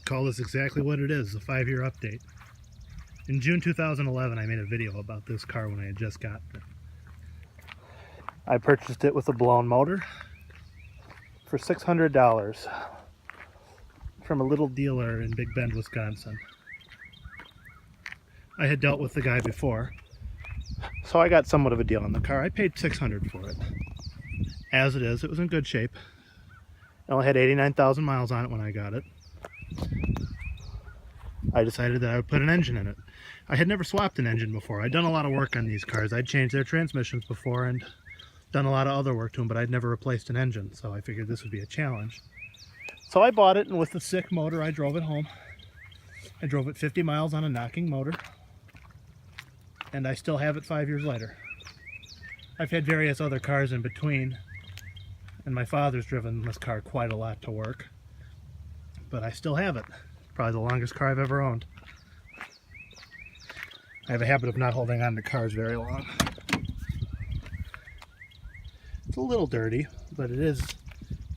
Call this exactly what it is, a 5-year update. In June 2011, I made a video about this car when I had just gotten it. I purchased it with a blown motor for $600 from a little dealer in Big Bend, Wisconsin. I had dealt with the guy before, so I got somewhat of a deal on the car. I paid $600 for it. As it is, it was in good shape. It only had 89,000 miles on it when I got it. I decided that I would put an engine in it. I had never swapped an engine before. I'd done a lot of work on these cars. I'd changed their transmissions before and done a lot of other work to them, but I'd never replaced an engine, so I figured this would be a challenge. So I bought it, and with the sick motor, I drove it home. I drove it 50 miles on a knocking motor, and I still have it 5 years later. I've had various other cars in between, and my father's driven this car quite a lot to work, but I still have it. Probably the longest car I've ever owned. I have a habit of not holding on to cars very long. It's a little dirty, but it is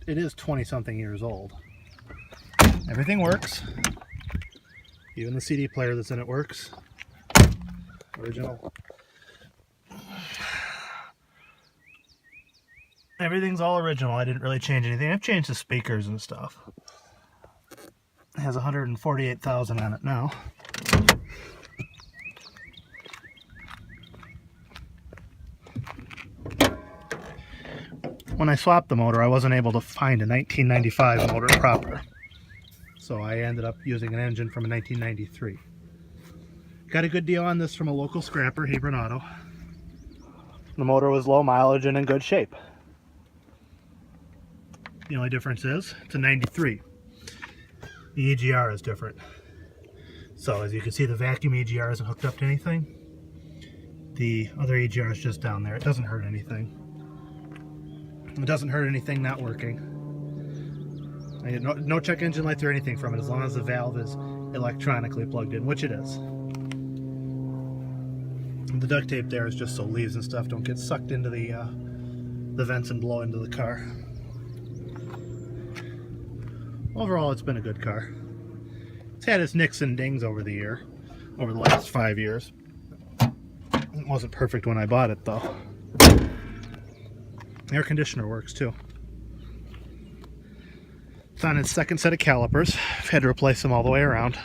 20-something years old. Everything works. Even the CD player that's in it works. Original. Everything's all original. I didn't really change anything. I've changed the speakers and stuff. It has 148,000 on it now. When I swapped the motor, I wasn't able to find a 1995 motor proper, so I ended up using an engine from a 1993. Got a good deal on this from a local scrapper, Hebron Auto. The motor was low mileage and in good shape. The only difference is it's a 93. The EGR is different. So as you can see, the vacuum EGR isn't hooked up to anything. The other EGR is just down there. It doesn't hurt anything. It doesn't hurt anything not working. I get no check engine lights or anything from it as long as the valve is electronically plugged in, which it is. And the duct tape there is just so leaves and stuff don't get sucked into the vents and blow into the car. Overall, it's been a good car. It's had its nicks and dings over the last 5 years. It wasn't perfect when I bought it, though. Air conditioner works too. It's on its second set of calipers. I've had to replace them all the way around.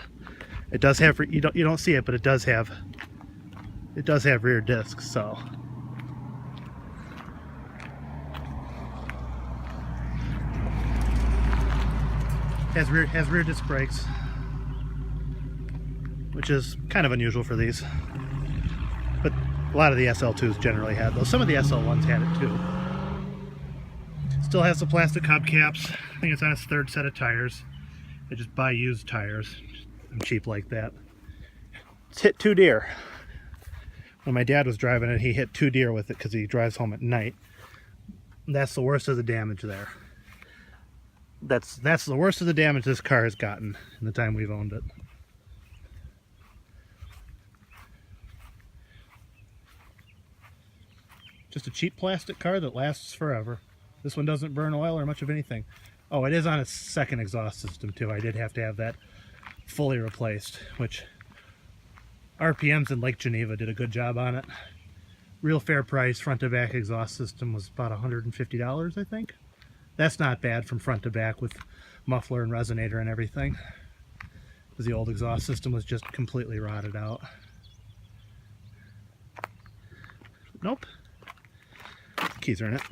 It does have, you don't see it, but it does have rear discs, so. Has rear disc brakes, which is kind of unusual for these. But a lot of the SL2s generally had those. Some of the SL1s had it too. Still has the plastic hubcaps. I think it's on its third set of tires. I just buy used tires. I'm cheap like that. It's hit 2 deer. When my dad was driving it, he hit 2 deer with it because he drives home at night. That's the worst of the damage there. That's the worst of the damage this car has gotten in the time we've owned it. Just a cheap plastic car that lasts forever. This one doesn't burn oil or much of anything. Oh, it is on its second exhaust system too. I did have to have that fully replaced, which RPMs in Lake Geneva did a good job on it. Real fair price, front to back exhaust system was about $150, I think. That's not bad from front to back with muffler and resonator and everything, because the old exhaust system was just completely rotted out. Nope. Keys are in it.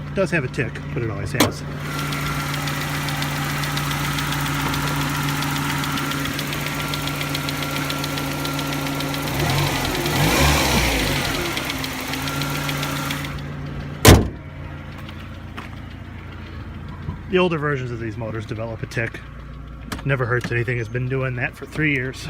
It does have a tick, but it always has. The older versions of these motors develop a tick. Never hurts anything. It's been doing that for 3 years.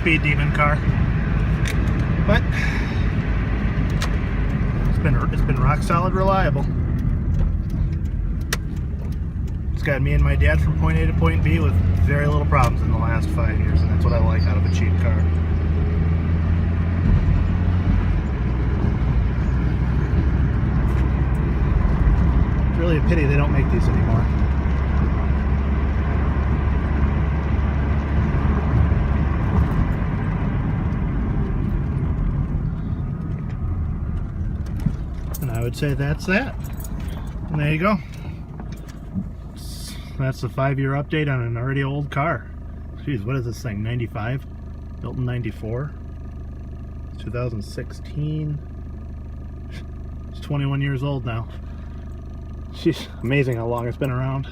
speed demon car. But it's been rock solid reliable. It's got me and my dad from point A to point B with very little problems in the last 5 years, and that's what I like out of a cheap car. It's really a pity they don't make these anymore. And I would say that's that. And there you go. That's the 5-year update on an already old car. Jeez, what is this thing? 95? Built in 94? 2016? It's 21 years old now. Jeez, amazing how long it's been around.